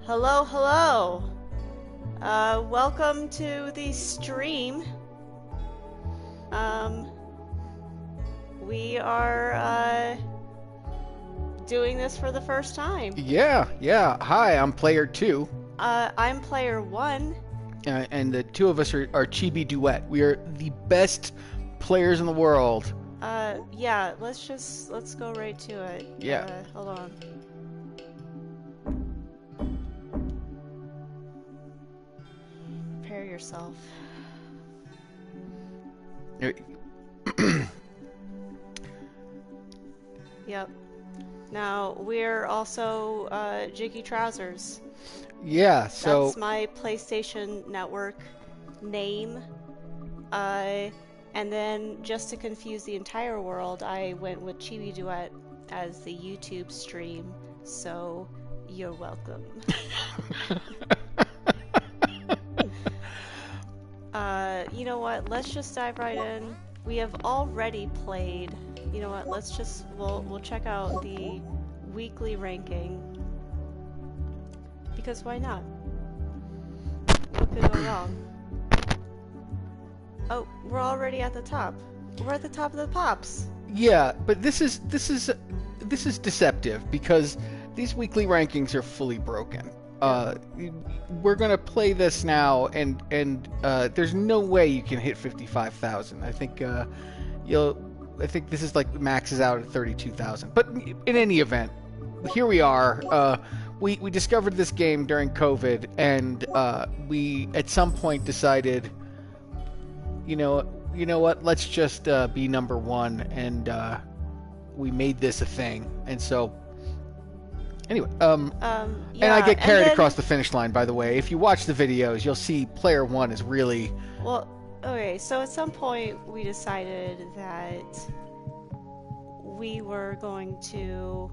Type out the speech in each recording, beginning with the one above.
Hello, hello. Welcome to the stream. Um, we are doing this for the first time. Yeah. Hi, I'm player 2. I'm player 1. And the two of us are ChibiDuet. We are the best players in the world. Yeah, let's go right to it. Yeah. Hold on. Prepare yourself. Yep. Now, we're also jiggytrousers. Yeah, so That's my PlayStation Network name. And then, just to confuse the entire world, I went with ChibiDuet as the YouTube stream, so you're welcome. You know what? Let's just dive right in. We have already played. You know what? We'll check out the weekly ranking. Because why not? What could go wrong? Oh, we're already at the top. We're at the top of the pops. yeah, but this is deceptive because these weekly rankings are fully broken. We're gonna play this now, and there's no way you can hit 55,000. I think this is like maxes out at 32,000. But in any event, here we are. We discovered this game during COVID, and we at some point decided, you know what? Let's just be number one, and we made this a thing. And so, anyway, Yeah, and I get carried across the finish line. By the way, if you watch the videos, you'll see player 1 is really well. Okay, so at some point we decided that we were going to.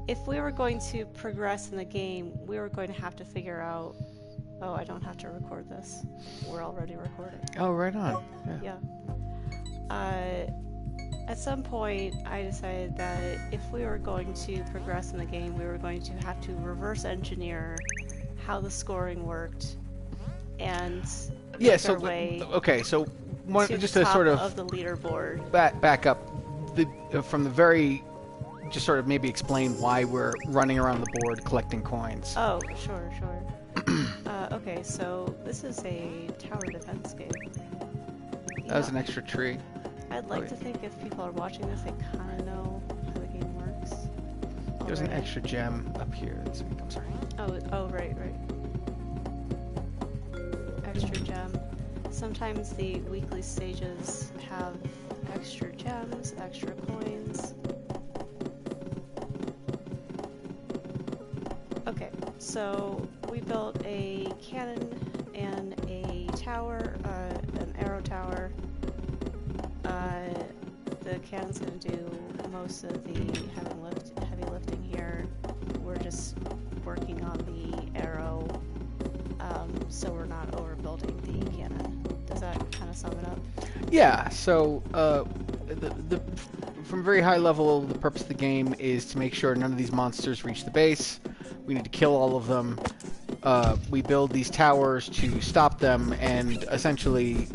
If we were going to progress in the game, we were going to have to figure out... Oh, I don't have to record this. We're already recording. Oh, right on. Yeah. At some point, I decided that if we were going to progress in the game, we were going to have to reverse engineer how the scoring worked, and Yeah. make So our way okay. So to just the to top sort of the leaderboard. back up from the very, just sort of maybe explain why we're running around the board collecting coins. Oh, sure. Okay, so this is a tower defense game. That was an extra tree. I'd like to think if people are watching this, they kind of know how the game works. There's an already. extra gem up here. I'm sorry. Oh, right. Extra gem. Sometimes the weekly stages have extra gems, extra coins. Okay, so we built a cannon and a tower, an arrow tower. The cannon's gonna do most of the heavy lifting here. We're just working on the arrow, so we're not overbuilding the cannon. Does that kind of sum it up? Yeah. So from very high level, the purpose of the game is to make sure none of these monsters reach the base. We need to kill all of them. We build these towers to stop them, and essentially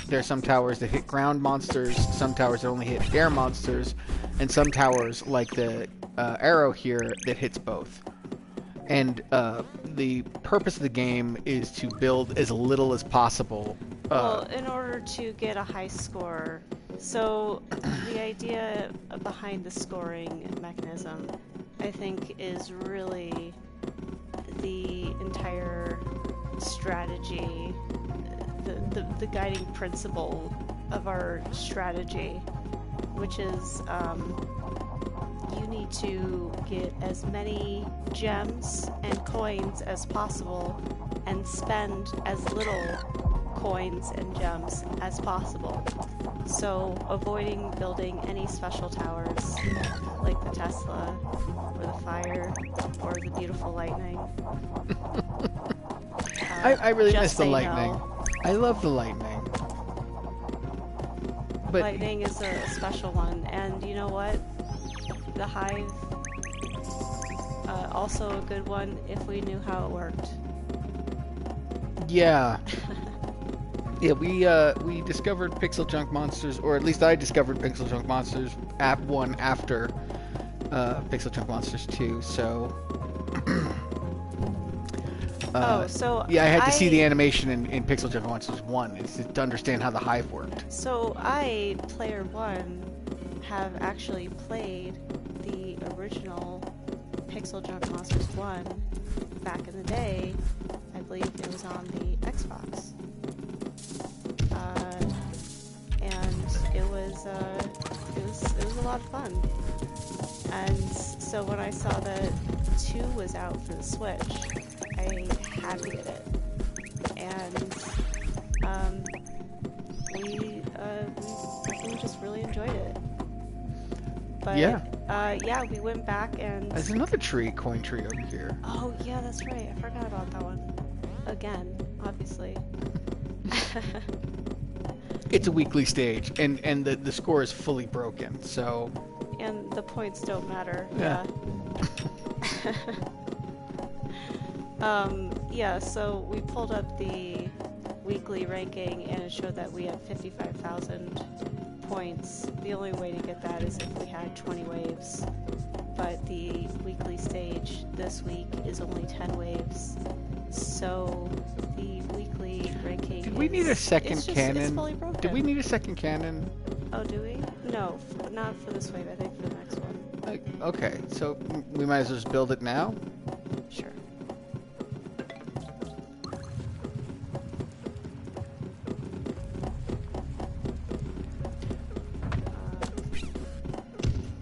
there's some towers that hit ground monsters, some towers that only hit air monsters, and some towers, like the arrow here, that hits both. And the purpose of the game is to build as little as possible. Well, in order to get a high score. So the idea behind the scoring mechanism, I think, is really the entire strategy, the guiding principle of our strategy, which is you need to get as many gems and coins as possible and spend as little coins and gems as possible. So avoiding building any special towers like the Tesla or the fire or the beautiful lightning. I really miss the say lightning. no. I love the lightning. But Lightning is a special one, and you know what? The Hive Also a good one if we knew how it worked. Yeah. Yeah, we discovered Pixel Junk Monsters, or at least I discovered Pixel Junk Monsters App 1 after Pixel Junk Monsters 2, so... So yeah, I had to see the animation in Pixel Junk Monsters 1 to understand how the hive worked. So I, player 1, have actually played the original Pixel Junk Monsters 1 back in the day. I believe it was on the Xbox. And it was a lot of fun. And so when I saw that 2 was out for the Switch, I had to get it. And we just really enjoyed it. But yeah, we went back and There's another coin tree over here. oh yeah, that's right. I forgot about that one. Again, obviously. It's a weekly stage, and the score is fully broken, so... And the points don't matter. Yeah. Yeah, so we pulled up the weekly ranking and it showed that we had 55,000 points. The only way to get that is if we had 20 waves. But the weekly stage this week is only 10 waves. So the weekly ranking Did we need a second cannon? It's fully broken. Did we need a second cannon? Oh, do we? No, not for this wave. I think for the next one. Okay, so we might as well just build it now? Sure.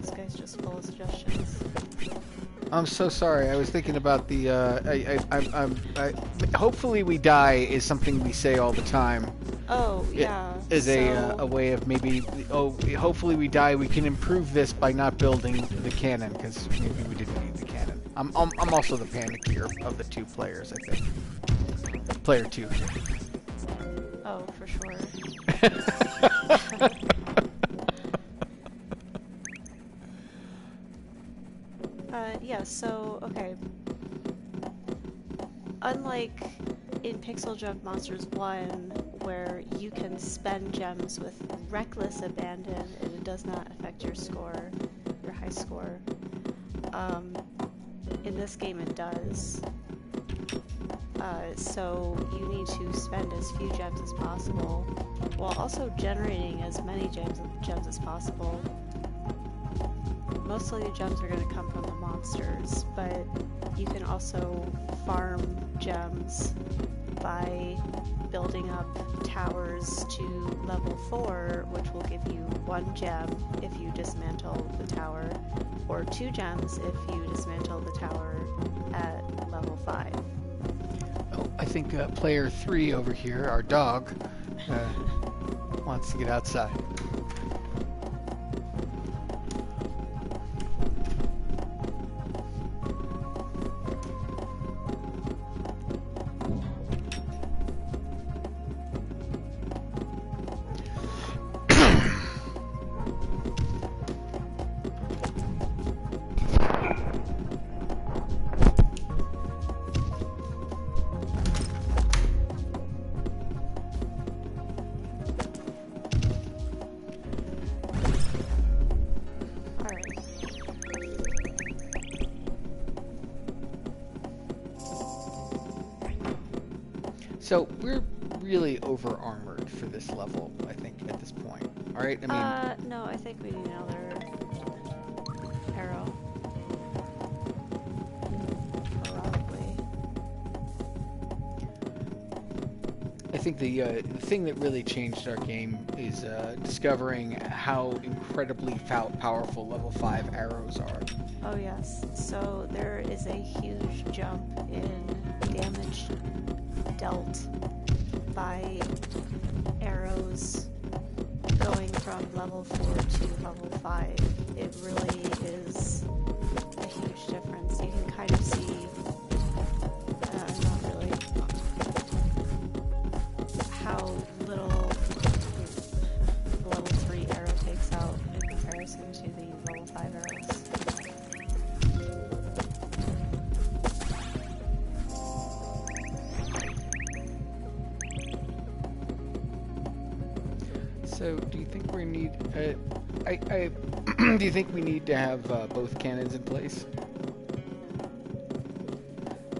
This guy's just full of suggestions. I'm so sorry. I was thinking about the. Hopefully, we die is something we say all the time. Oh yeah. As a way of maybe. Oh, hopefully we die. We can improve this by not building the cannon because maybe we didn't need the cannon. I'm also the panicker of the two players. I think. Player 2. Oh, for sure. Yeah, so, okay. Unlike in Pixel Junk Monsters 1, where you can spend gems with reckless abandon and it does not affect your score, your high score, in this game it does. So you need to spend as few gems as possible, while also generating as many gems as possible. Most of the gems are going to come from the monsters, but you can also farm gems by building up towers to level 4, which will give you 1 gem if you dismantle the tower, or 2 gems if you dismantle the tower at level 5. Oh, I think player 3 over here, our dog, wants to get outside. So we're really over armored for this level, I think, at this point. All right, I mean. No, I think we need another arrow. Probably. I think the thing that really changed our game is discovering how incredibly powerful level 5 arrows are. Oh yes. So there is a huge jump in damage dealt by arrows going from level 4 to level 5. It really is a huge difference. You can kind of see, not really, how little the level 3 arrow takes out in comparison to the level 5 arrows. So, do you think we need? Do you think we need to have both cannons in place?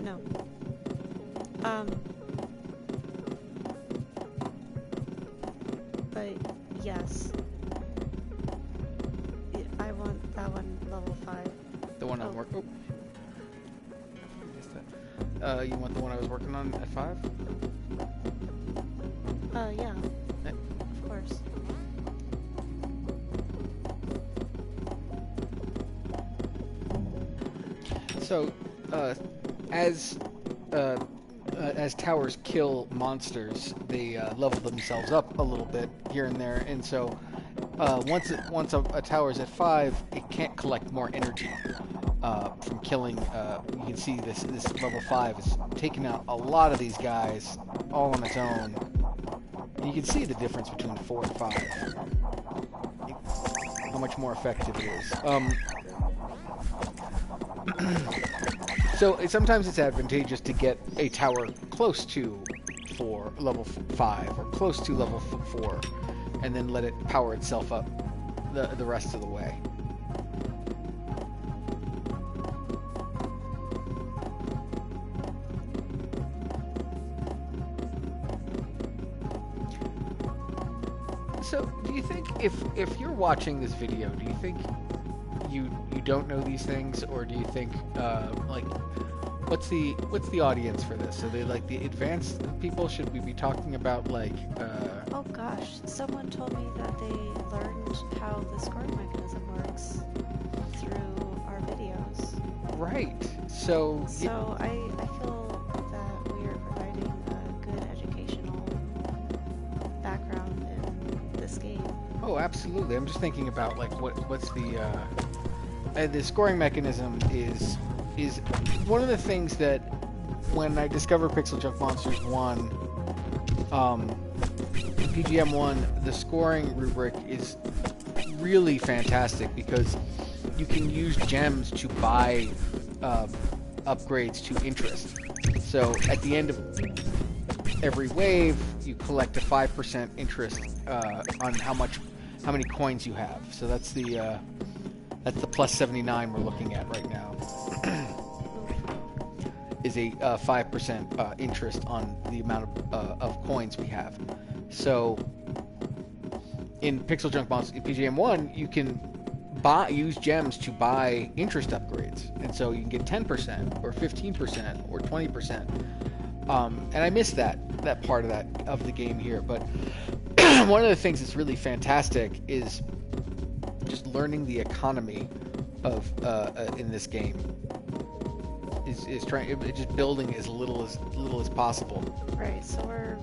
No. But yes. I want that one level 5. The one I'm working. Oh. I missed that. You want the one I was working on at 5? Yeah. Of course. So, as towers kill monsters, they level themselves up a little bit here and there, and so once a tower is at 5, it can't collect more energy from killing. You can see this level 5 is taking out a lot of these guys all on its own. And you can see the difference between 4 and 5. How much more effective it is. So sometimes it's advantageous to get a tower close to level 5 or close to level 4, and then let it power itself up the rest of the way. So, do you think if you're watching this video, do you think you don't know these things, or do you think like what's the audience for this? So they like the advanced people? Should we be talking about like Oh gosh, someone told me that they learned how the scoring mechanism works through our videos. Right. So I feel that we are providing a good educational background in this game. Oh, absolutely. I'm just thinking about like what's the scoring mechanism is one of the things that when I discovered Pixel Junk Monsters 1, PGM 1, the scoring rubric is really fantastic because you can use gems to buy upgrades to interest. So at the end of every wave, you collect a 5% interest on how many coins you have. So that's the plus 79 we're looking at right now. Is a 5% interest on the amount of coins we have. So in Pixel Junk Monsters, in PGM 1, you can use gems to buy interest upgrades, and so you can get 10% or 15% or 20%. And I missed that part of the game here, but one of the things that's really fantastic is just learning the economy of in this game. Is just building as little as possible. Right, so we're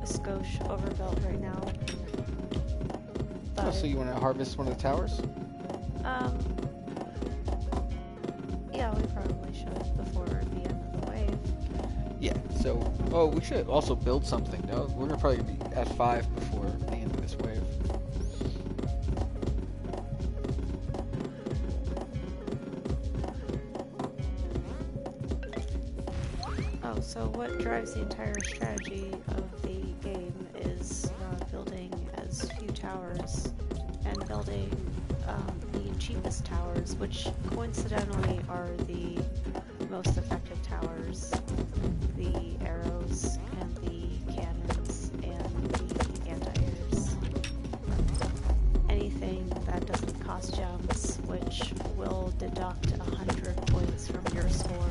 a skosh overbuilt right now. But, oh, so you want to harvest one of the towers? Yeah, we probably should before the end of the wave. Yeah. So, we should also build something. No, we're gonna probably be at 5 before the end of this wave. So what drives the entire strategy of the game is building as few towers and building the cheapest towers, which coincidentally are the most effective towers. The arrows and the cannons and the anti-airs. Anything that doesn't cost gems, which will deduct 100 points from your score.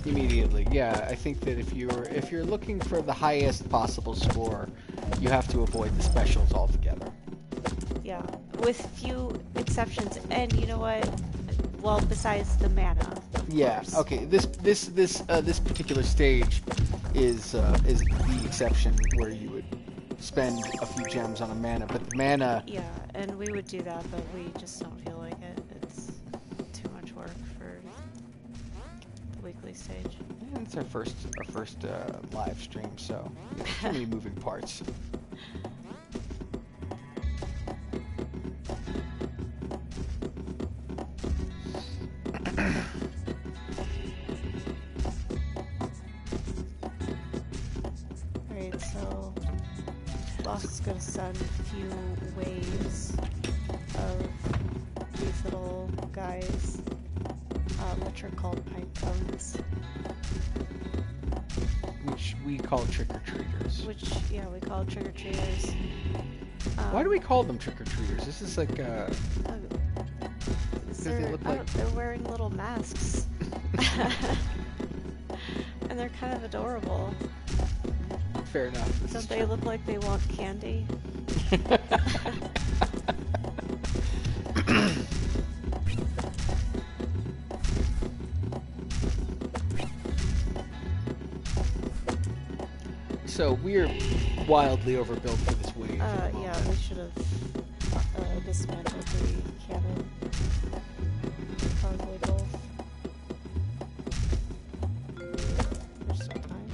Immediately, yeah. I think that if you're looking for the highest possible score, you have to avoid the specials altogether. Yeah, with few exceptions. And you know what? Well, besides the mana. Yeah. Course. Okay. This particular stage is the exception where you would spend a few gems on a mana, but the mana. Yeah, and we would do that, but we just don't feel like it. It's too much work for the weekly stage. Yeah, it's our first live stream, so too many moving parts. Alright, so boss is going to send a few waves of these little guys, which are called pipe cones. Which we call trick-or-treaters. Which, yeah, we call trick-or-treaters. Why do we call them trick-or-treaters? This is like, they're wearing little masks. And they're kind of adorable. Fair enough. Don't they look like they want candy? So we're wildly overbuilt for this wave. Yeah, we should have dismantled the cannon. Probably both. There's still time.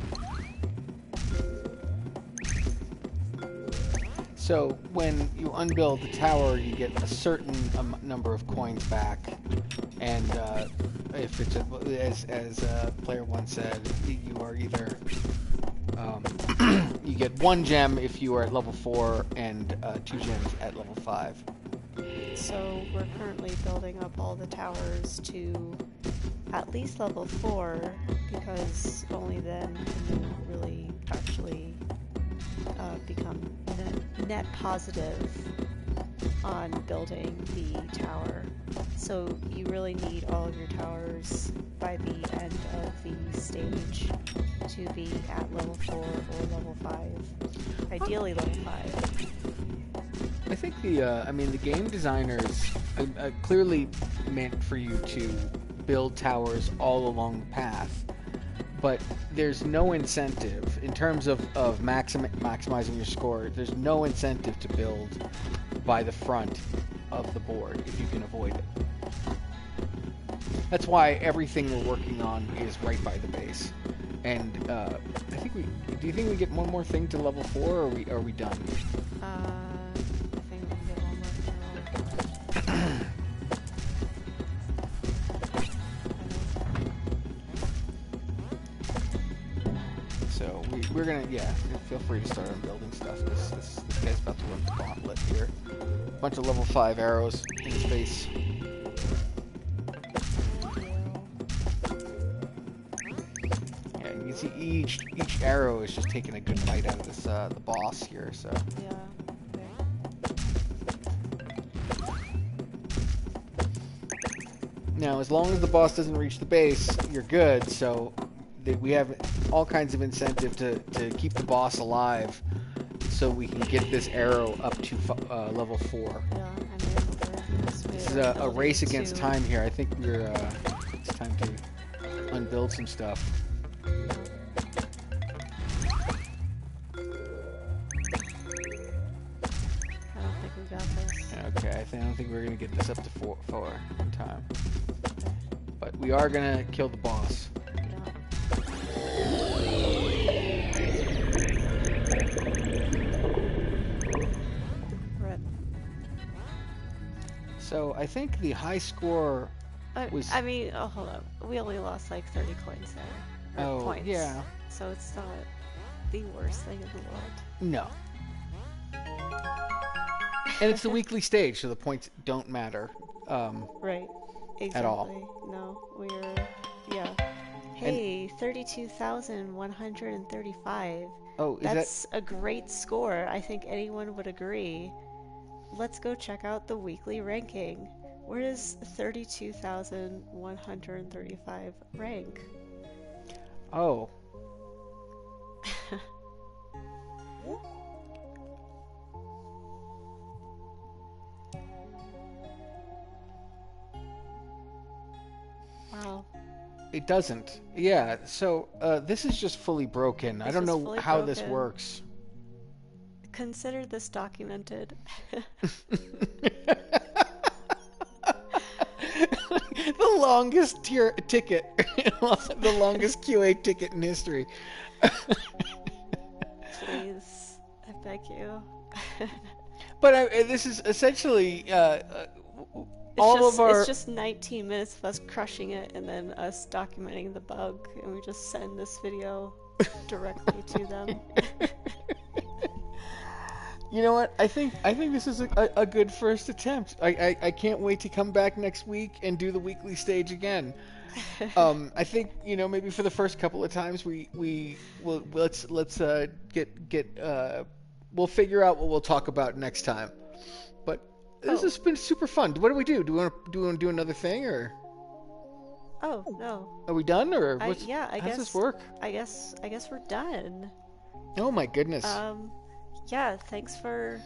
So when you unbuild the tower, you get a certain number of coins back, and if it's as player one said, you are either you get 1 gem if you are at level 4 and 2 gems at level 5. So we're currently building up all the towers to at least level 4, because only then can you really actually become net positive on building the tower. So you really need all of your towers by the end of the stage to be at level 4 or level 5. Ideally level 5. I think the game designers clearly meant for you to build towers all along the path, but there's no incentive in terms of maximizing your score. There's no incentive to build by the front of the board if you can avoid it. That's why everything we're working on is right by the base. And I think do you think we get one more thing to level 4, or are we done? I think we can get one more thing. So we're gonna, feel free to start on building stuff. This guy's about to run the gauntlet here. Bunch of level 5 arrows in his face. Yeah, you can see each arrow is just taking a good bite out of this the boss here. So Yeah. now, as long as the boss doesn't reach the base, you're good. So we have all kinds of incentive to keep the boss alive, so we can get this arrow up to level 4. Yeah, and then This is a race against time here. I think it's time to unbuild some stuff. I don't think we got this. Okay, I don't think we're gonna get this up to 4 in time, but we are gonna kill the boss. So I think the high score was... I mean, hold up. We only lost like 30 coins there. Or points. Yeah. So it's not the worst thing in the world. No. And it's the weekly stage, so the points don't matter. Right. Exactly. At all. No, yeah. Hey, 32,135. Oh, That's a great score. I think anyone would agree. Let's go check out the weekly ranking. Where does 32,135 rank? Oh. Wow. It doesn't. Yeah, so this is just fully broken. I don't know how this works. Consider this documented. The longest ticket, the longest QA ticket in history. Please, I beg you. But this is essentially It's just 19 minutes of us crushing it and then us documenting the bug, and we just send this video directly to them. You know what? I think this is a good first attempt. I can't wait to come back next week and do the weekly stage again. I think maybe for the first couple of times let's get we'll figure out what we'll talk about next time. But this Oh. has been super fun. What do we do? Do we want to do another thing, or Oh, no. are we done, or I yeah, I how does guess this work? I guess we're done. Oh my goodness. Um yeah, thanks for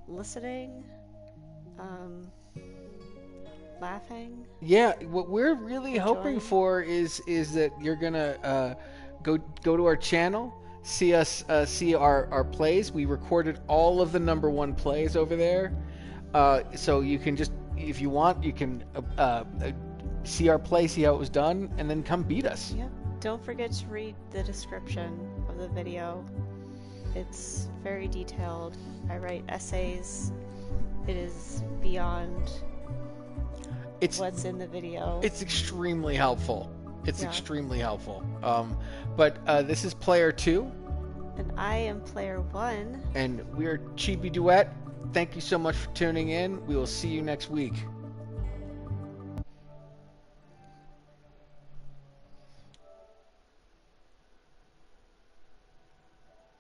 listening. Um Laughing, Yeah, what we're really hoping enjoying. for is that you're gonna go to our channel, see us see our plays. We recorded all of the #1 plays over there, so you can just, if you want, you can see our play, see how it was done, and then come beat us. Yep. Don't forget to read the description of the video. It's very detailed. I write essays. It is beyond It's what's in the video. it's extremely helpful. It's Yeah. extremely helpful. But this is player 2, And I am player 1. and we are ChibiDuet. Thank you so much for tuning in. We will see you next week.